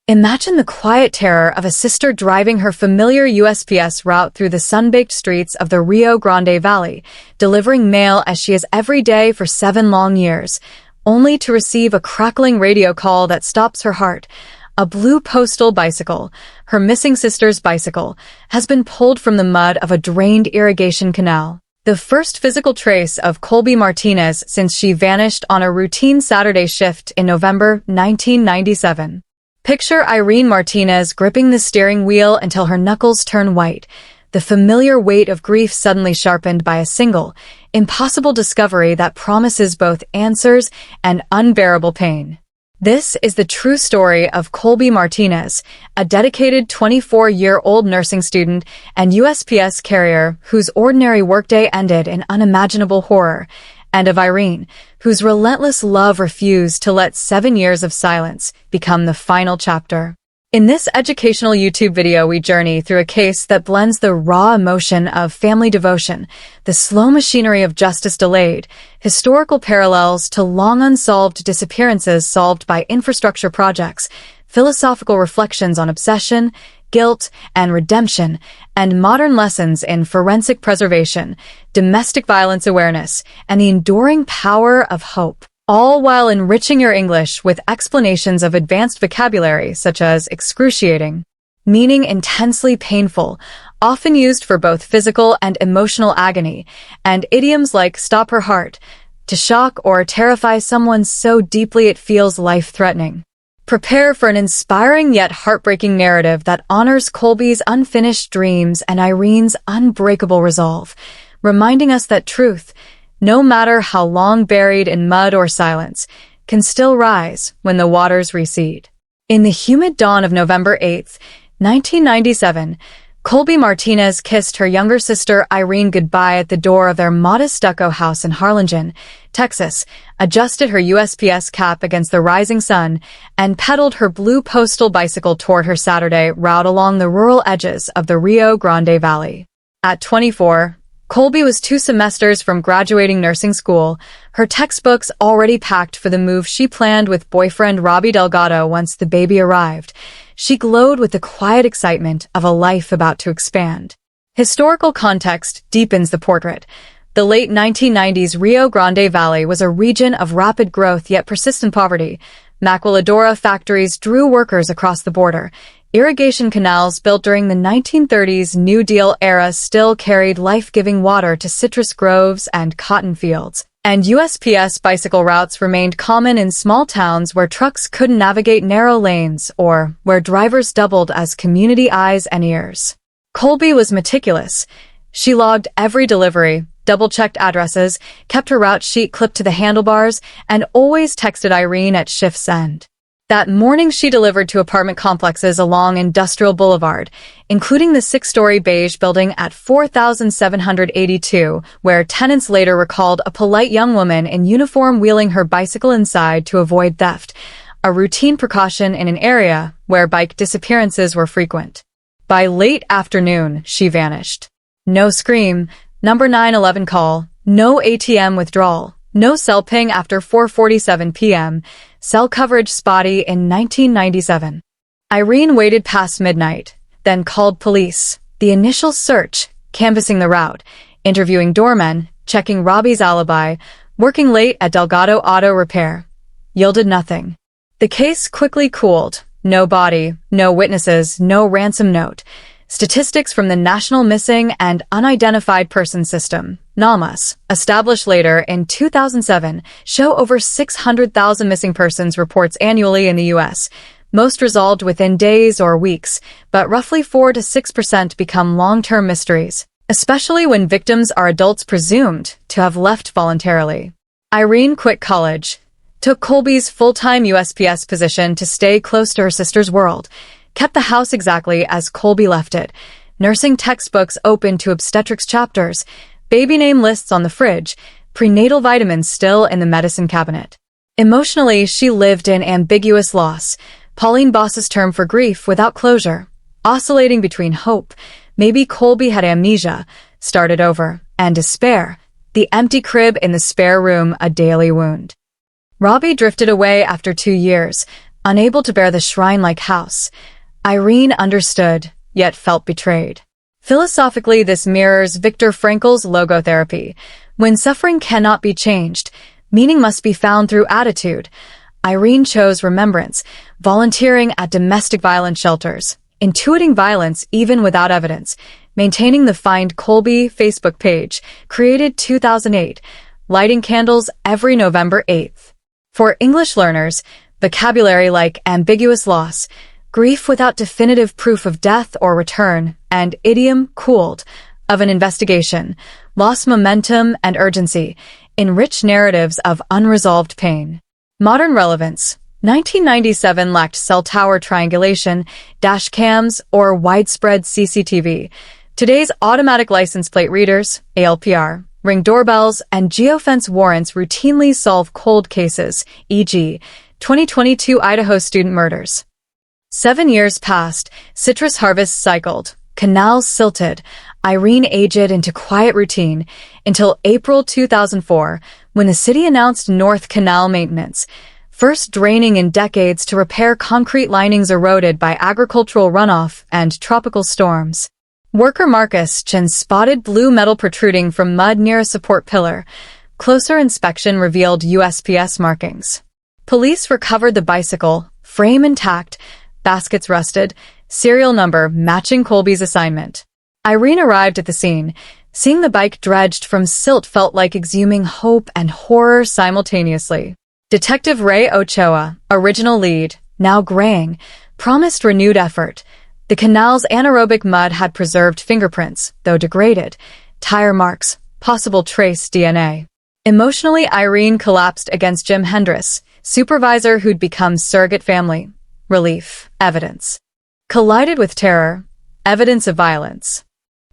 Imagine the quiet terror of a sister driving her familiar USPS route through the sun-baked streets of the Rio Grande Valley, delivering mail as she has every day for 7 long years, only to receive a crackling radio call that stops her heart. A blue postal bicycle, her missing sister's bicycle, has been pulled from the mud of a drained irrigation canal. The first physical trace of Colby Martinez since she vanished on a routine Saturday shift in November 1997. Picture Irene Martinez gripping the steering wheel until her knuckles turn white, the familiar weight of grief suddenly sharpened by a single, impossible discovery that promises both answers and unbearable pain. This is the true story of Colby Martinez, a dedicated 24-year-old nursing student and USPS carrier whose ordinary workday ended in unimaginable horror, and of Irene, whose relentless love refused to let 7 years of silence become the final chapter. In this educational YouTube video, we journey through a case that blends the raw emotion of family devotion, the slow machinery of justice delayed, historical parallels to long unsolved disappearances solved by infrastructure projects, philosophical reflections on obsession, guilt, and redemption, and modern lessons in forensic preservation, domestic violence awareness, and the enduring power of hope, all while enriching your English with explanations of advanced vocabulary such as excruciating, meaning intensely painful, often used for both physical and emotional agony, and idioms like stop her heart, to shock or terrify someone so deeply it feels life-threatening. Prepare for an inspiring yet heartbreaking narrative that honors Colby's unfinished dreams and Irene's unbreakable resolve, reminding us that truth, no matter how long buried in mud or silence, can still rise when the waters recede. In the humid dawn of November 8, 1997, Colby Martinez kissed her younger sister Irene goodbye at the door of their modest stucco house in Harlingen, Texas, adjusted her USPS cap against the rising sun, and pedaled her blue postal bicycle toward her Saturday route along the rural edges of the Rio Grande Valley. At 24, Colby was 2 semesters from graduating nursing school, her textbooks already packed for the move she planned with boyfriend Robbie Delgado once the baby arrived. She glowed with the quiet excitement of a life about to expand. Historical context deepens the portrait. The late 1990s Rio Grande Valley was a region of rapid growth yet persistent poverty. Maquiladora factories drew workers across the border. Irrigation canals built during the 1930s New Deal era still carried life-giving water to citrus groves and cotton fields. And USPS bicycle routes remained common in small towns where trucks couldn't navigate narrow lanes or where drivers doubled as community eyes and ears. Colby was meticulous. She logged every delivery, double-checked addresses, kept her route sheet clipped to the handlebars, and always texted Irene at shift's end. That morning she delivered to apartment complexes along Industrial Boulevard, including the 6-story beige building at 4782, where tenants later recalled a polite young woman in uniform wheeling her bicycle inside to avoid theft, a routine precaution in an area where bike disappearances were frequent. By late afternoon, she vanished. No scream, number 911 call, no ATM withdrawal, no cell ping after 4:47 p.m., cell coverage spotty in 1997. Irene waited past midnight, then called police. The initial search, canvassing the route, interviewing doormen, checking Robbie's alibi, working late at Delgado Auto Repair, yielded nothing. The case quickly cooled. No body, no witnesses, no ransom note. Statistics from the National Missing and Unidentified Persons System, NAMUS, established later in 2007, show over 600,000 missing persons reports annually in the U.S., most resolved within days or weeks, but roughly 4 to 6% become long-term mysteries, especially when victims are adults presumed to have left voluntarily. Irene quit college, took Colby's full-time USPS position to stay close to her sister's world, kept the house exactly as Colby left it, nursing textbooks open to obstetrics chapters, baby name lists on the fridge, prenatal vitamins still in the medicine cabinet. Emotionally, she lived in ambiguous loss, Pauline Boss's term for grief without closure, oscillating between hope, maybe Colby had amnesia, started over, and despair, the empty crib in the spare room a daily wound. Robbie drifted away after 2 years, Unable to bear the shrine-like house, Irene understood, yet felt betrayed. Philosophically, this mirrors Viktor Frankl's logotherapy. When suffering cannot be changed, meaning must be found through attitude. Irene chose remembrance, volunteering at domestic violence shelters, intuiting violence even without evidence, maintaining the Find Colby Facebook page, created 2008, lighting candles every November 8th. For English learners, vocabulary like ambiguous loss, grief without definitive proof of death or return, and idiom cooled of an investigation, lost momentum and urgency, enrich narratives of unresolved pain. Modern relevance. 1997 lacked cell tower triangulation, dash cams, or widespread CCTV. Today's automatic license plate readers, ALPR, ring doorbells, and geofence warrants routinely solve cold cases, e.g., 2022 Idaho student murders. 7 years passed, citrus harvests cycled, Canal silted, Irene aged into quiet routine, until April 2004, when the city announced North Canal maintenance, first draining in decades to repair concrete linings eroded by agricultural runoff and tropical storms. Worker Marcus Chin spotted blue metal protruding from mud near a support pillar. Closer inspection revealed USPS markings. Police recovered the bicycle, frame intact, baskets rusted, serial number matching Colby's assignment. Irene arrived at the scene. Seeing the bike dredged from silt felt like exhuming hope and horror simultaneously. Detective Ray Ochoa, original lead, now graying, promised renewed effort. The canal's anaerobic mud had preserved fingerprints, though degraded, tire marks, possible trace DNA. Emotionally, Irene collapsed against Jim Hendris, supervisor who'd become surrogate family. Relief, evidence. Collided with terror, evidence of violence.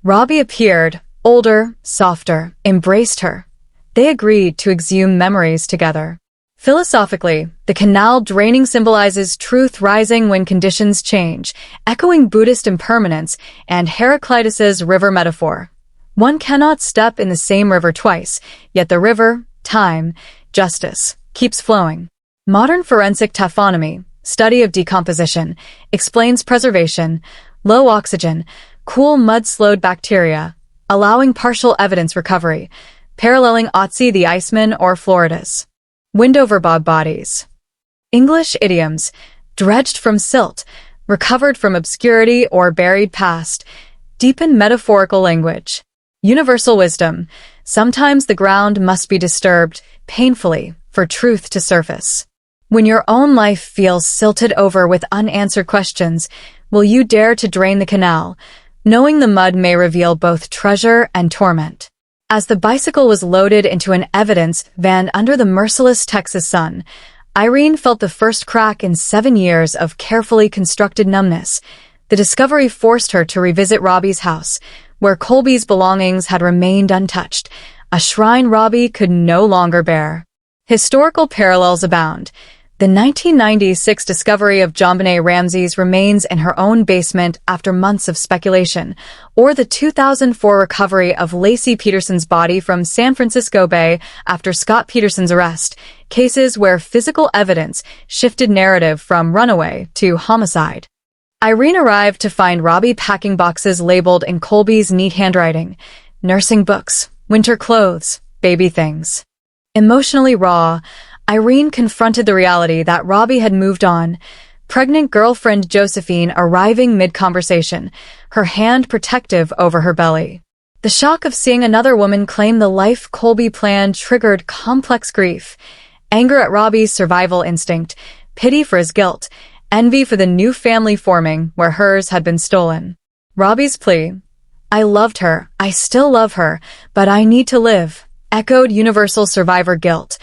Robbie appeared, older, softer, embraced her. They agreed to exhume memories together. Philosophically, the canal draining symbolizes truth rising when conditions change, echoing Buddhist impermanence and Heraclitus's river metaphor. One cannot step in the same river twice, yet the river, time, justice, keeps flowing. Modern forensic taphonomy, study of decomposition, explains preservation, low oxygen, cool mud-slowed bacteria, allowing partial evidence recovery, paralleling Otzi the Iceman or Florida's. Windover bog bodies. English idioms, dredged from silt, recovered from obscurity or buried past, deepen metaphorical language. Universal wisdom, sometimes the ground must be disturbed, painfully, for truth to surface. When your own life feels silted over with unanswered questions, will you dare to drain the canal, knowing the mud may reveal both treasure and torment? As the bicycle was loaded into an evidence van under the merciless Texas sun, Irene felt the first crack in 7 years of carefully constructed numbness. The discovery forced her to revisit Robbie's house, where Colby's belongings had remained untouched, a shrine Robbie could no longer bear. Historical parallels abound. The 1996 discovery of JonBenet Ramsey's remains in her own basement after months of speculation, or the 2004 recovery of Lacey Peterson's body from San Francisco Bay after Scott Peterson's arrest, cases where physical evidence shifted narrative from runaway to homicide. Irene arrived to find Robbie packing boxes labeled in Colby's neat handwriting, nursing books, winter clothes, baby things. Emotionally raw, Irene confronted the reality that Robbie had moved on, pregnant girlfriend Josephine arriving mid-conversation, her hand protective over her belly. The shock of seeing another woman claim the life Colby planned triggered complex grief, anger at Robbie's survival instinct, pity for his guilt, envy for the new family forming where hers had been stolen. Robbie's plea, "I loved her, I still love her, but I need to live," echoed universal survivor guilt.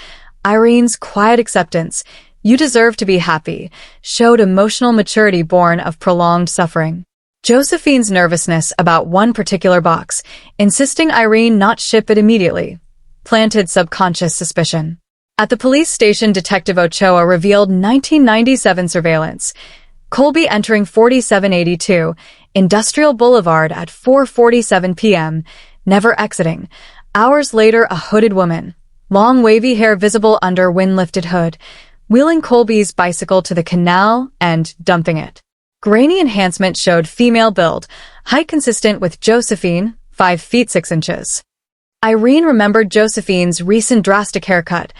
Irene's quiet acceptance, "You deserve to be happy," showed emotional maturity born of prolonged suffering. Josephine's nervousness about one particular box, insisting Irene not ship it immediately, planted subconscious suspicion. At the police station, Detective Ochoa revealed 1997 surveillance. Colby entering 4782, Industrial Boulevard at 4:47 p.m., never exiting. Hours later, a hooded woman. Long wavy hair visible under wind-lifted hood. wheeling Colby's bicycle to the canal and dumping it. Grainy enhancement showed female build, height consistent with Josephine, 5 feet 6 inches. Irene remembered Josephine's recent drastic haircut,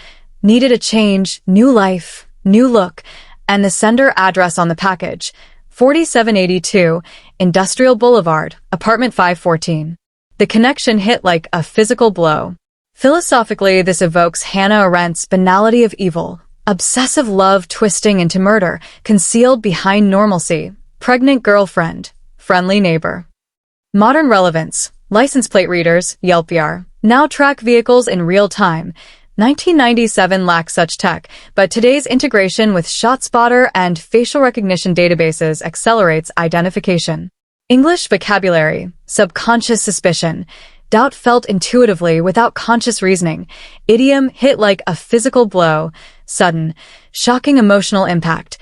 needed a change, new life, new look, and the sender address on the package, 4782 Industrial Boulevard, apartment 514. The connection hit like a physical blow. Philosophically, this evokes Hannah Arendt's banality of evil, obsessive love twisting into murder, concealed behind normalcy, pregnant girlfriend, friendly neighbor. Modern relevance. License plate readers, Yelp now track vehicles in real time. 1997 lacked such tech, but today's integration with ShotSpotter and facial recognition databases accelerates identification. English vocabulary, subconscious suspicion, doubt felt intuitively without conscious reasoning, idiom hit like a physical blow, sudden, shocking emotional impact,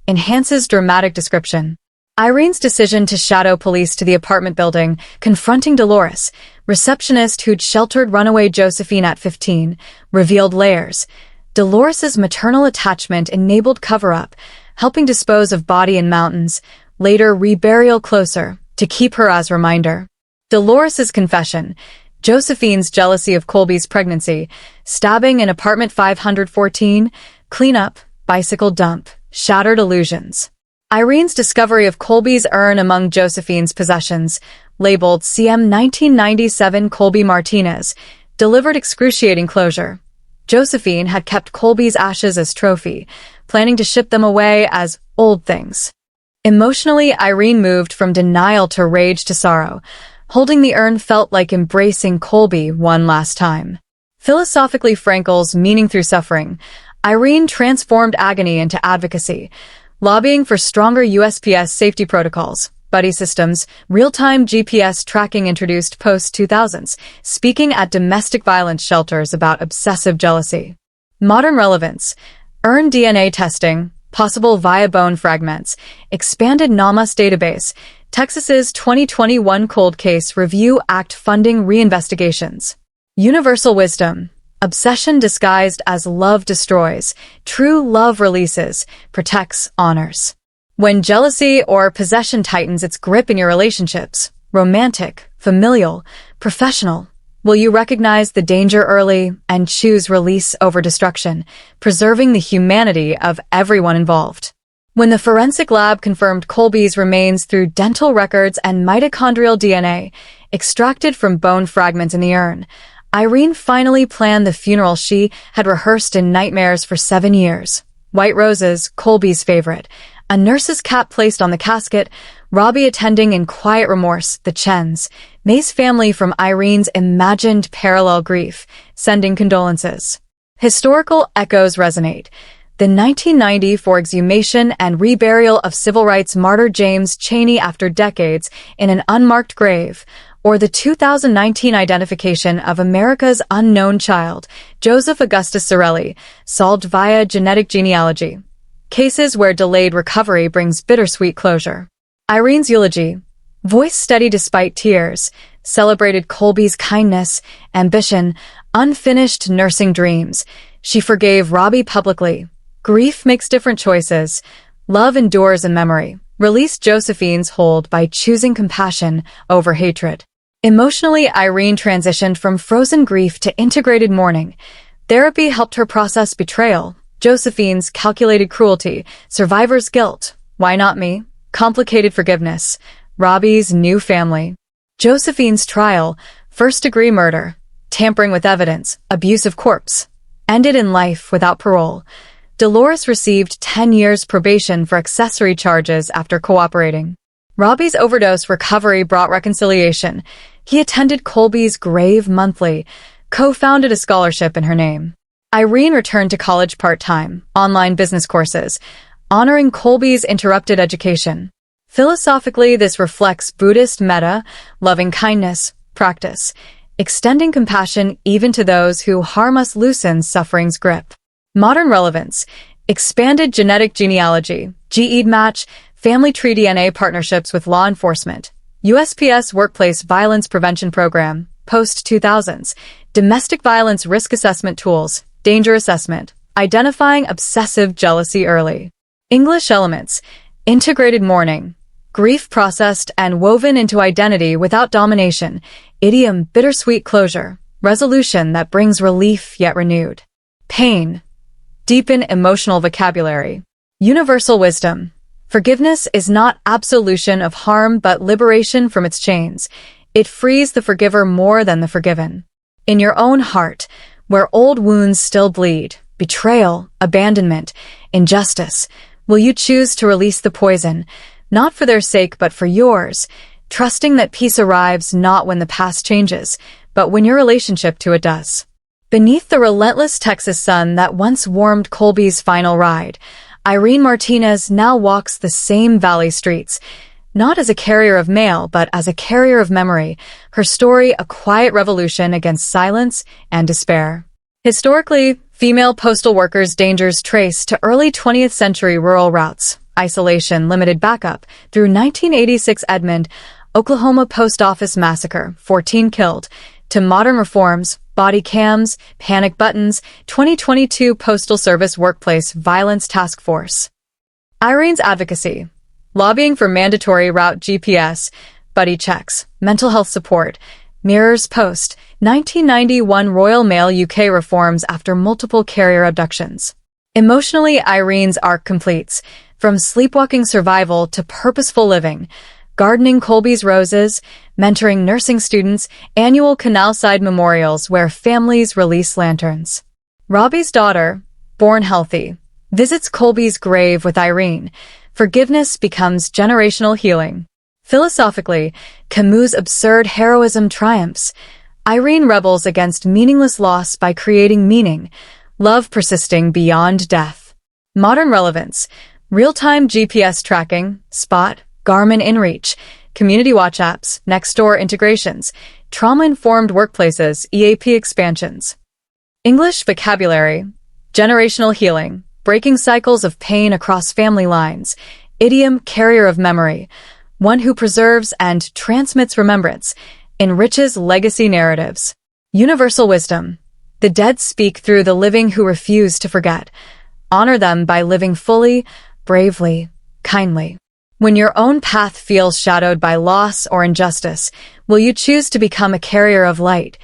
enhances dramatic description. Irene's decision to shadow police to the apartment building, confronting Dolores, receptionist who'd sheltered runaway Josephine at 15, revealed layers. Dolores's maternal attachment enabled cover-up, helping dispose of body in mountains, later reburial closer, to keep her as reminder. Dolores's confession, Josephine's jealousy of Colby's pregnancy, stabbing in apartment 514, cleanup, bicycle dump, shattered illusions. Irene's discovery of Colby's urn among Josephine's possessions, labeled CM 1997 Colby Martinez, delivered excruciating closure. Josephine had kept Colby's ashes as trophy, planning to ship them away as old things. Emotionally, Irene moved from denial to rage to sorrow. Holding the urn felt like embracing Colby one last time. Philosophically, Frankel's meaning through suffering, Irene transformed agony into advocacy, lobbying for stronger USPS safety protocols, buddy systems, real-time GPS tracking introduced post-2000s, speaking at domestic violence shelters about obsessive jealousy. Modern relevance, urn DNA testing, possible via bone fragments, expanded NAMAS database, Texas's 2021 Cold Case Review Act funding reinvestigations. Universal wisdom, obsession disguised as love destroys, true love releases, protects, honors. When jealousy or possession tightens its grip in your relationships, romantic, familial, professional, will you recognize the danger early and choose release over destruction, preserving the humanity of everyone involved? When the forensic lab confirmed Colby's remains through dental records and mitochondrial DNA extracted from bone fragments in the urn, Irene finally planned the funeral she had rehearsed in nightmares for 7 years. White roses, Colby's favorite, a nurse's cap placed on the casket, Robbie attending in quiet remorse, the Chens, May's family from Irene's imagined parallel grief, sending condolences. Historical echoes resonate. The 1994 exhumation and reburial of civil rights martyr James Chaney after decades in an unmarked grave, or the 2019 identification of America's unknown child, Joseph Augustus Sorelli, solved via genetic genealogy. Cases where delayed recovery brings bittersweet closure. Irene's eulogy, voice steady despite tears, celebrated Colby's kindness, ambition, unfinished nursing dreams. She forgave Robbie publicly. Grief makes different choices. Love endures in memory. Released Josephine's hold by choosing compassion over hatred. Emotionally, Irene transitioned from frozen grief to integrated mourning. Therapy helped her process betrayal, Josephine's calculated cruelty, survivor's guilt, why not me, complicated forgiveness, Robbie's new family. Josephine's trial, first-degree murder, tampering with evidence, abuse of corpse, ended in life without parole. Dolores received 10 years probation for accessory charges after cooperating. Robbie's overdose recovery brought reconciliation. He attended Colby's grave monthly, co-founded a scholarship in her name. Irene returned to college part-time, online business courses, honoring Colby's interrupted education. Philosophically, this reflects Buddhist metta, loving kindness, practice, extending compassion even to those who harm us loosens suffering's grip. Modern relevance, expanded genetic genealogy, GED match, family tree DNA partnerships with law enforcement, USPS Workplace Violence Prevention Program, post-2000s, domestic violence risk assessment tools, danger assessment, identifying obsessive jealousy early. English elements, integrated mourning, grief processed and woven into identity without domination. Idiom, bittersweet closure, resolution that brings relief yet renewed. Pain, deepen emotional vocabulary. Universal wisdom, forgiveness is not absolution of harm but liberation from its chains. It frees the forgiver more than the forgiven. In your own heart, where old wounds still bleed, betrayal, abandonment, injustice, will you choose to release the poison, not for their sake but for yours, trusting that peace arrives not when the past changes, but when your relationship to it does. Beneath the relentless Texas sun that once warmed Colby's final ride, Irene Martinez now walks the same valley streets, not as a carrier of mail, but as a carrier of memory, her story a quiet revolution against silence and despair. Historically, female postal workers' dangers trace to early 20th century rural routes, isolation, limited backup, through 1986 Edmond, Oklahoma post office massacre, 14 killed, to modern reforms, body cams, panic buttons, 2022 Postal Service Workplace Violence Task Force. Irene's advocacy, lobbying for mandatory route GPS, buddy checks, mental health support, mirrors post, 1991 Royal Mail UK reforms after multiple carrier abductions. Emotionally, Irene's arc completes, from sleepwalking survival to purposeful living, gardening Colby's roses, mentoring nursing students, annual Canal-side memorials where families release lanterns. Robbie's daughter, born healthy, visits Colby's grave with Irene. Forgiveness becomes generational healing. Philosophically, Camus' absurd heroism triumphs. Irene rebels against meaningless loss by creating meaning, love persisting beyond death. Modern relevance, real-time GPS tracking, Spot, Garmin InReach, community watch apps, next-door integrations, trauma-informed workplaces, EAP expansions. English vocabulary, generational healing, breaking cycles of pain across family lines, idiom, carrier of memory, one who preserves and transmits remembrance, enriches legacy narratives. Universal wisdom, the dead speak through the living who refuse to forget. Honor them by living fully, bravely, kindly. When your own path feels shadowed by loss or injustice, will you choose to become a carrier of light,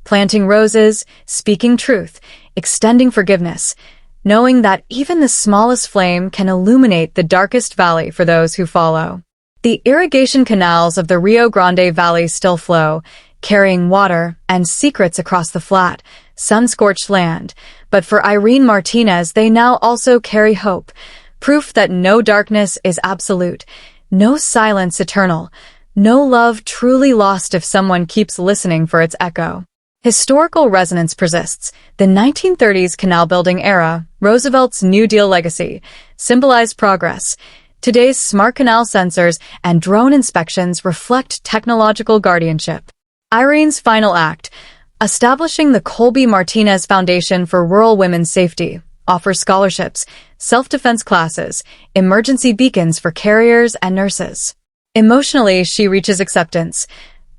planting roses, speaking truth, extending forgiveness, knowing that even the smallest flame can illuminate the darkest valley for those who follow? The irrigation canals of the Rio Grande Valley still flow, carrying water and secrets across the flat, sun-scorched land, but for Irene Martinez they now also carry hope, proof that no darkness is absolute, no silence eternal, no love truly lost if someone keeps listening for its echo. Historical resonance persists. The 1930s canal building era, Roosevelt's New Deal legacy, symbolized progress. Today's smart canal sensors and drone inspections reflect technological guardianship. Irene's final act, establishing the Colby Martinez Foundation for Rural Women's Safety, offers scholarships, self-defense classes, emergency beacons for carriers and nurses. Emotionally, she reaches acceptance.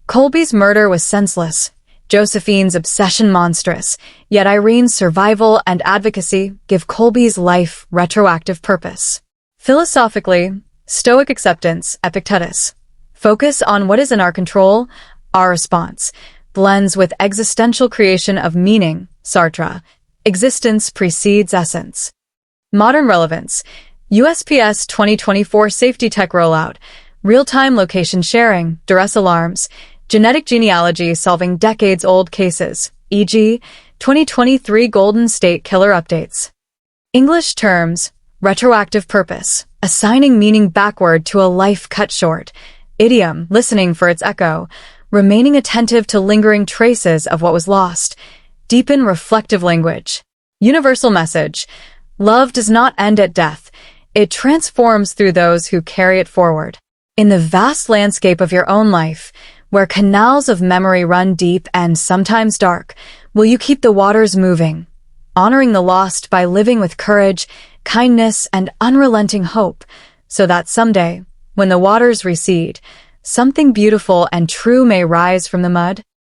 Colby's murder was senseless, Josephine's obsession monstrous, yet Irene's survival and advocacy give Colby's life retroactive purpose. Philosophically, Stoic acceptance, Epictetus. Focus on what is in our control, our response, blends with existential creation of meaning, Sartre. Existence precedes essence. Modern relevance, USPS 2024 safety tech rollout, real-time location sharing, duress alarms, genetic genealogy solving decades-old cases, e.g., 2023 Golden State Killer updates. English terms, retroactive purpose, assigning meaning backward to a life cut short. Idiom, listening for its echo, remaining attentive to lingering traces of what was lost. Deepen reflective language. Universal message, love does not end at death. It transforms through those who carry it forward. In the vast landscape of your own life, where canals of memory run deep and sometimes dark, will you keep the waters moving, honoring the lost by living with courage, kindness, and unrelenting hope, so that someday, when the waters recede, something beautiful and true may rise from the mud?